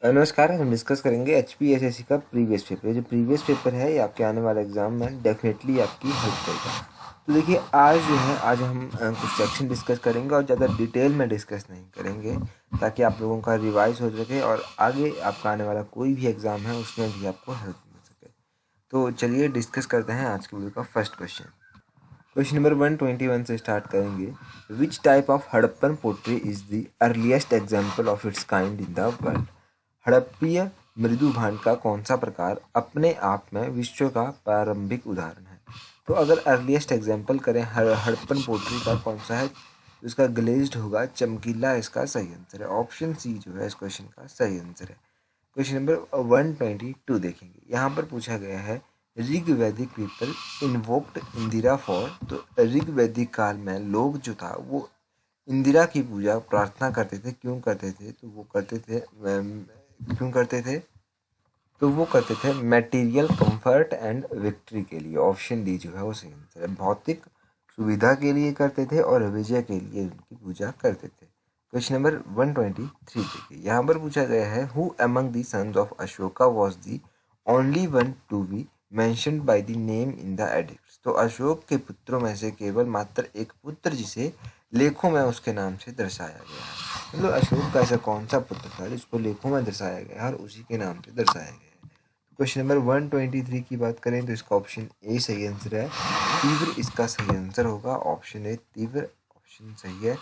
नमस्कार। हम डिस्कस करेंगे HPSSC का प्रीवियस पेपर। ये जो प्रीवियस पेपर है ये आपके आने वाले एग्जाम में डेफिनेटली आपकी हेल्प करेगा। तो देखिए आज हम कुछ सेक्शन डिस्कस करेंगे और ज़्यादा डिटेल में डिस्कस नहीं करेंगे, ताकि आप लोगों का रिवाइज हो सके और आगे आपका आने वाला कोई भी एग्ज़ाम है उसमें भी आपको हेल्प मिल सके। तो चलिए डिस्कस करते हैं आज की वीडियो का फर्स्ट क्वेश्चन। क्वेश्चन नंबर 121 से स्टार्ट करेंगे। Which type of Harappan pottery is the earliest example of its kind in the world? हड़प्पीय मृदु भांड का कौन सा प्रकार अपने आप में विश्व का प्रारंभिक उदाहरण है? तो अगर अर्लीस्ट एग्जाम्पल करें हड़प्पन पोट्री का कौन सा है, तो इसका ग्लेज्ड होगा चमकीला, इसका सही आंसर है। ऑप्शन सी जो है इस क्वेश्चन का सही आंसर है। क्वेश्चन नंबर 122 देखेंगे। यहाँ पर पूछा गया है ऋग वैदिक पीपल इन्वोक्ड इंदिरा फॉर। तो ऋग वैदिक काल में लोग जो था वो इंदिरा की पूजा प्रार्थना करते थे। क्यों करते थे? तो वो करते थे क्यों करते थे? तो वो करते थे मटेरियल कंफर्ट एंड विक्ट्री के लिए। ऑप्शन डी जो है वो सही आंसर है। भौतिक सुविधा के लिए करते थे और विजय के लिए उनकी पूजा करते थे। क्वेश्चन नंबर 123 देखिए। यहाँ पर पूछा गया है who among the sons of Ashoka was the only one to be mentioned by the name in the edicts. तो अशोक के पुत्रों में से केवल मात्र एक पुत्र जिसे लेखों में उसके नाम से दर्शाया गया है। मतलब अशोक का ऐसा कौन सा पुत्र था जिसको लेखों में दर्शाया गया है और उसी के नाम से दर्शाया गया है? क्वेश्चन नंबर 123 की बात करें तो इसका ऑप्शन ए सही आंसर है। तीव्र इसका सही आंसर होगा। ऑप्शन ए तीव्र ऑप्शन सही है।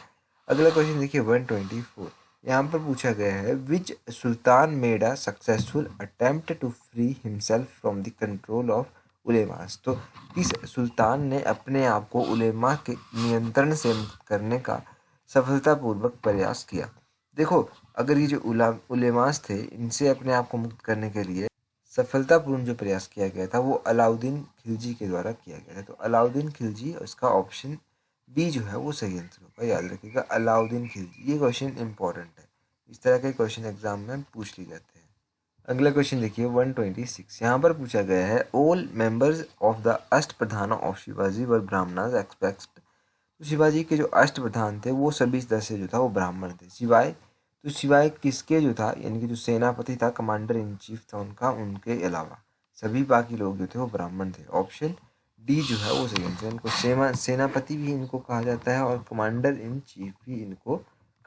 अगला क्वेश्चन देखिए 124। यहाँ पर पूछा गया है which sultan made a successful attempt to free himself from the control of ulemas. तो किस सुल्तान ने अपने आप को उलेमा के नियंत्रण से मुक्त करने का सफलतापूर्वक प्रयास किया? देखो, अगर ये जो उलेमास थे इनसे अपने आप को मुक्त करने के लिए सफलतापूर्ण जो प्रयास किया गया था वो अलाउद्दीन खिलजी के द्वारा किया गया था। तो अलाउद्दीन खिलजी, और इसका ऑप्शन बी जो है वो सही आंसर होगा। याद रखिएगा अलाउद्दीन खिलजी। ये क्वेश्चन इंपॉर्टेंट है, इस तरह के क्वेश्चन एग्जाम में पूछ लिए जाते हैं। अगला क्वेश्चन देखिए 126। यहाँ पर पूछा गया है all members of the Ashtapradhan of Shivaji were Brahmanas expect. तो शिवाजी के जो अष्टप्रधान थे वो सभी दस जो था वो ब्राह्मण थे, सिवाय किसके जो था, यानी कि जो सेनापति था, कमांडर इन चीफ था उनका, उनके अलावा सभी बाकी लोग जो थे वो ब्राह्मण थे। ऑप्शन डी जो है वो सही आंसर है। इनको सेनापति भी इनको कहा जाता है और कमांडर इन चीफ भी इनको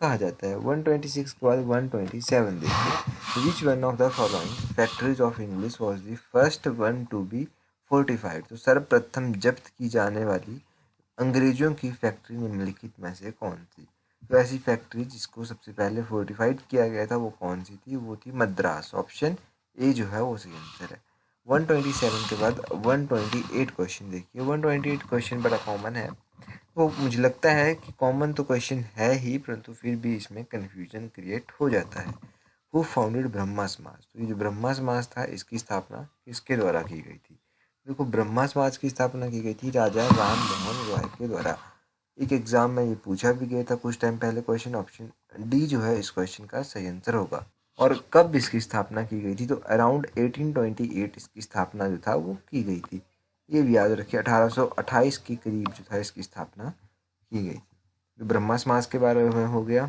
कहा जाता है। 126 के बाद 127 देखिए। Which one of the following factories of English was the first one to be fortified. तो सर्वप्रथम जब्त की जाने वाली अंग्रेजों की फैक्ट्री निम्नलिखित में से कौन सी? तो ऐसी फैक्ट्री जिसको सबसे पहले फोर्टिफाइड किया गया था वो कौन सी थी? वो थी मद्रास। ऑप्शन ए जो है वो सही आंसर है। 127 के बाद 128 क्वेश्चन देखिए। 128 क्वेश्चन बड़ा कॉमन है, वो मुझे लगता है कि कॉमन तो क्वेश्चन है ही, परंतु फिर भी इसमें कन्फ्यूजन क्रिएट हो जाता है। हु फाउंडेड ब्रह्मा समाज। तो ये जो ब्रह्मा समाज था इसकी स्थापना किसके द्वारा की गई थी? देखो, ब्रह्मा समाज की स्थापना की गई थी राजा राम मोहन रॉय के द्वारा। एक एग्जाम में ये पूछा भी गया था कुछ टाइम पहले क्वेश्चन। ऑप्शन डी जो है इस क्वेश्चन का सही आंसर होगा। और कब इसकी स्थापना की गई थी? तो अराउंड 1828 इसकी स्थापना जो था वो की गई थी। ये भी याद रखिए 1828 के करीब जो था इसकी स्थापना की गई थी। तो ब्रह्मा समाज के बारे में हो गया।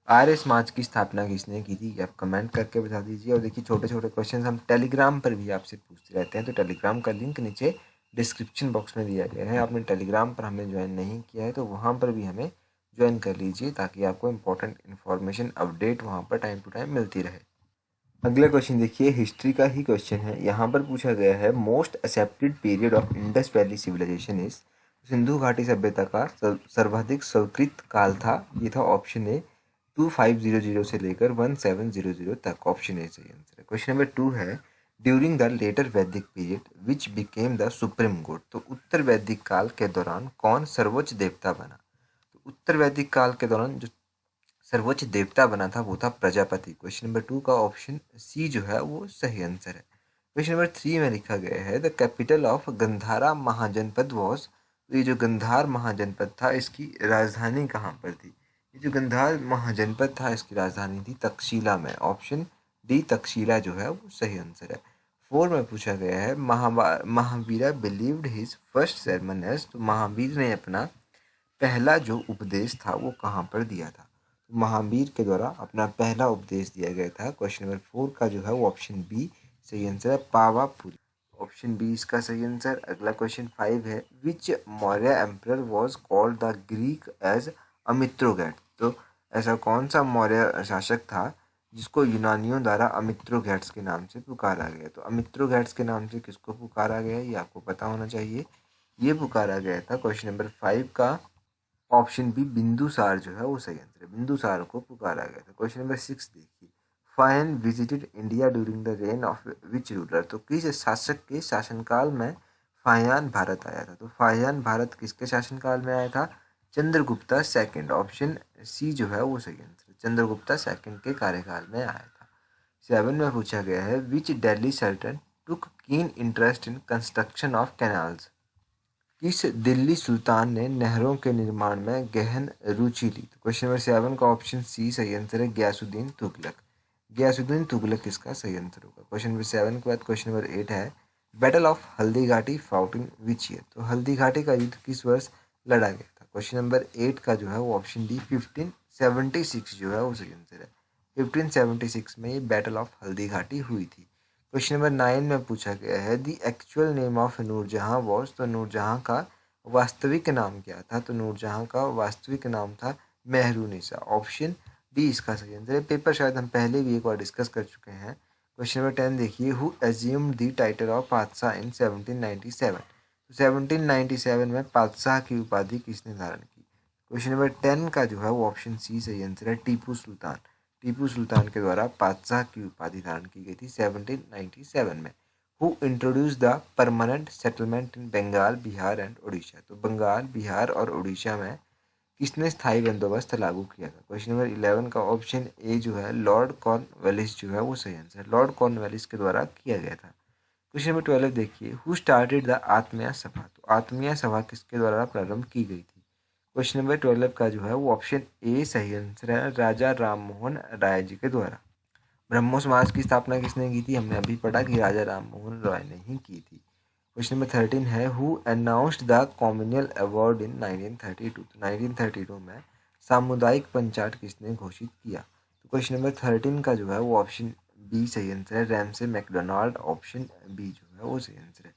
आर्य समाज की स्थापना किसने की थी? आप कमेंट करके बता दीजिए। और देखिए छोटे छोटे क्वेश्चन हम टेलीग्राम पर भी आपसे पूछते रहते हैं, तो टेलीग्राम का लिंक नीचे डिस्क्रिप्शन बॉक्स में दिया गया है। आपने टेलीग्राम पर हमें ज्वाइन नहीं किया है तो वहाँ पर भी हमें ज्वाइन कर लीजिए, ताकि आपको इंपॉर्टेंट इन्फॉर्मेशन अपडेट वहाँ पर टाइम टू टाइम मिलती रहे। अगला क्वेश्चन देखिए, हिस्ट्री का ही क्वेश्चन है। यहाँ पर पूछा गया है most accepted period of Indus valley civilisation is. Sindhu घाटी सभ्यता का सर्वाधिक स्वीकृत काल था, ये था ऑप्शन ए 2500 से लेकर 1700 तक। ऑप्शन ए सही आंसर है। क्वेश्चन नंबर 2 है ड्यूरिंग द लेटर वैदिक period which became the supreme God. तो उत्तर वैदिक काल के दौरान कौन सर्वोच्च देवता बना? तो उत्तर वैदिक काल के दौरान जो सर्वोच्च देवता बना था वो था प्रजापति। क्वेश्चन नंबर 2 का ऑप्शन सी जो है वो सही आंसर है। क्वेश्चन नंबर 3 में लिखा गया है the capital of Gandhara Mahajanapada was. तो ये जो गंधार महाजनपद था इसकी राजधानी कहाँ पर थी? ये जो गंधार महाजनपद था इसकी राजधानी थी तक्षशिला में। ऑप्शन डी तक्षशिला जो है वो सही आंसर है। 4 में पूछा गया है Mahavira believed his first sermon as। तो महावीर ने अपना पहला जो उपदेश था वो कहाँ पर दिया था? महावीर के द्वारा अपना पहला उपदेश दिया गया था। क्वेश्चन नंबर 4 का जो है वो ऑप्शन बी सही आंसर है, पावापुरी। ऑप्शन बी इसका सही आंसर। अगला क्वेश्चन 5 है, which Maurya emperor was called the Greek as Amitrochates. तो ऐसा कौन सा मौर्य शासक था जिसको यूनानियों द्वारा अमित्रोगैट्स के नाम से पुकारा गया। तो अमित्रोगैट्स के नाम से किसको पुकारा गया ये आपको पता होना चाहिए। ये पुकारा गया था क्वेश्चन नंबर 5 का ऑप्शन बी बिंदुसार जो है वो सही आंसर है, बिंदुसार को पुकारा गया था। क्वेश्चन नंबर 6 देखिए, fine visited India during the rain of which ruler. तो किस शासक के शासनकाल में फाहियान भारत आया था। तो फाहियान भारत किसके शासनकाल में आया था, चंद्रगुप्ता सेकंड। ऑप्शन सी जो है वो सही आंसर, चंद्रगुप्ता सेकंड के कार्यकाल में आया था। 7 में पूछा गया है, विच Delhi sultan took keen interest in construction of canals. किस दिल्ली सुल्तान ने नहरों के निर्माण में गहन रुचि ली। तो क्वेश्चन नंबर 7 का ऑप्शन सी सही आंसर है, गयासुद्दीन तुगलक। गयासुद्दीन तुगलक इसका सही आंसर होगा। क्वेश्चन नंबर 7 के बाद क्वेश्चन नंबर 8 है, battle of Haldi Ghati fought in which year. तो हल्दी घाटी का युद्ध किस वर्ष लड़ा गया था। क्वेश्चन नंबर 8 का जो है वो ऑप्शन डी 1576 जो है वो सही आंसर है। 1576 में ये बैटल ऑफ हल्दी घाटी हुई थी। क्वेश्चन नंबर 9 में पूछा गया है, the actual name of Noorjahan was. तो नूरजहां का वास्तविक नाम क्या था। तो नूरजहां का वास्तविक नाम था मेहरुनिसा। ऑप्शन डी इसका सही आंसर है। पेपर शायद हम पहले भी एक बार डिस्कस कर चुके हैं। क्वेश्चन नंबर 10 देखिए, who assumed the title of पातशाह इन 1797। तो 1797 में पातशाह की उपाधि किसने धारण की। क्वेश्चन नंबर 10 का जो है वो ऑप्शन सी सही आंसर है, टीपू सुल्तान। टीपू सुल्तान के द्वारा पातशाह की उपाधि धारण की गई थी 1797 में। Who introduce the permanent settlement in Bengal Bihar and Orissa. तो बंगाल बिहार और उड़ीसा में किसने स्थायी बंदोबस्त लागू किया था। क्वेश्चन नंबर 11 का ऑप्शन ए जो है लॉर्ड कॉर्नवालिस जो है वो सही आंसर है, लॉर्ड कॉर्नवालिस के द्वारा किया गया था। क्वेश्चन नंबर 12 देखिए, हु स्टार्टेड द आत्मीय सभा। तो आत्मीय सभा किसके द्वारा प्रारंभ की गई थी। क्वेश्चन नंबर 12 का जो है वो ऑप्शन ए सही आंसर है, राजा राम मोहन राय जी के द्वारा। ब्रह्मो समाज की स्थापना किसने की थी, हमने अभी पढ़ा कि राजा राम मोहन रॉय ने ही की थी। क्वेश्चन नंबर 13 है, who announced the communal award in 1932। तो 1932 में सामुदायिक पंचायत किसने घोषित किया। तो क्वेश्चन नंबर 13 का जो है वो ऑप्शन बी सही आंसर है, रैमसे मैकडोनाल्ड। ऑप्शन बी जो है वो सही आंसर है।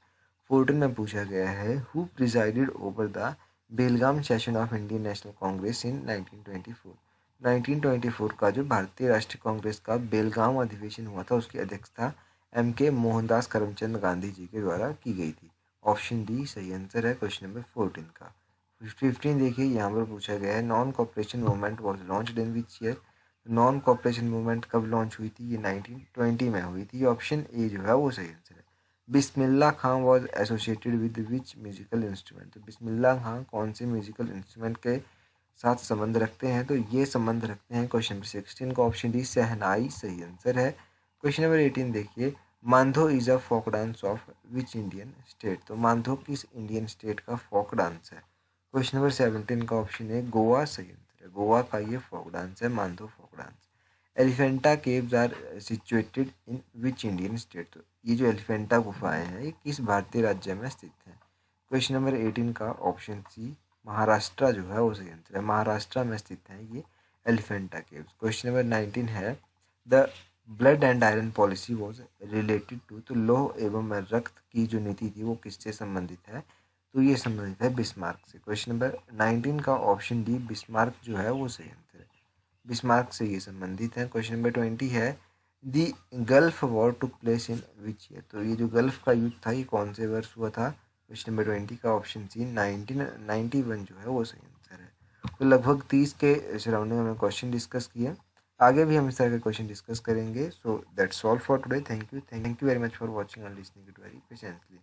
14 में पूछा गया है, who presided over the Belgaum session of Indian National Congress in 1924। 1924 का जो भारतीय राष्ट्रीय कांग्रेस का बेलगाम अधिवेशन हुआ था उसकी अध्यक्षता M.K. मोहनदास करमचंद गांधी जी के द्वारा की गई थी। ऑप्शन डी सही आंसर है क्वेश्चन नंबर 14 का। 15 देखिए, यहाँ पर पूछा गया है, non cooperation movement was launched in which year. Non cooperation movement कब लॉन्च हुई थी, ये 1920 में हुई थी। ऑप्शन ए जो है वो सही आंसर है। Bismillah Khan was associated with which musical instrument. तो बिस्मिल्लाह खां कौन से म्यूजिकल इंस्ट्रूमेंट के साथ संबंध रखते हैं। तो ये संबंध रखते हैं क्वेश्चन नंबर 16 का ऑप्शन डी शहनाई सही आंसर है। क्वेश्चन नंबर 18 देखिए, Mandho is a folk dance of which Indian state. तो मांधो किस इंडियन स्टेट का फोक डांस है। क्वेश्चन नंबर 17 का ऑप्शन है गोवा सही आंसर है, गोवा का ये फोक डांस है, Mandho folk dance. Elephanta caves are situated in which Indian state. तो ये जो एलिफेंटा गुफाएं हैं ये किस भारतीय राज्य में स्थित हैं। क्वेश्चन नंबर 18 का ऑप्शन सी महाराष्ट्र जो है वो सही आंसर है, महाराष्ट्र में स्थित है ये एलिफेंटा केव्स। क्वेश्चन नंबर 19 है, the blood and iron policy was related to. तो लौह एवं रक्त की जो नीति थी वो किससे संबंधित है। तो ये संबंधित है बिस्मार्क से। क्वेश्चन नंबर 19 का ऑप्शन डी बिस्मार्क जो है वो सही आंसर है, बिस्मार्क से ये संबंधित है। क्वेश्चन नंबर 20 है, the gulf war took place in which year. तो ये जो गल्फ का युद्ध था ये कौन से वर्ष हुआ था। क्वेश्चन नंबर 20 का ऑप्शन सी 1991 जो है वो सही आंसर है। तो लगभग 30 के सराउंडिंग में क्वेश्चन डिस्कस किए, आगे भी हम इस तरह के क्वेश्चन डिस्कस करेंगे। So that's all for today. Thank you very much for watching and listening it very patiently.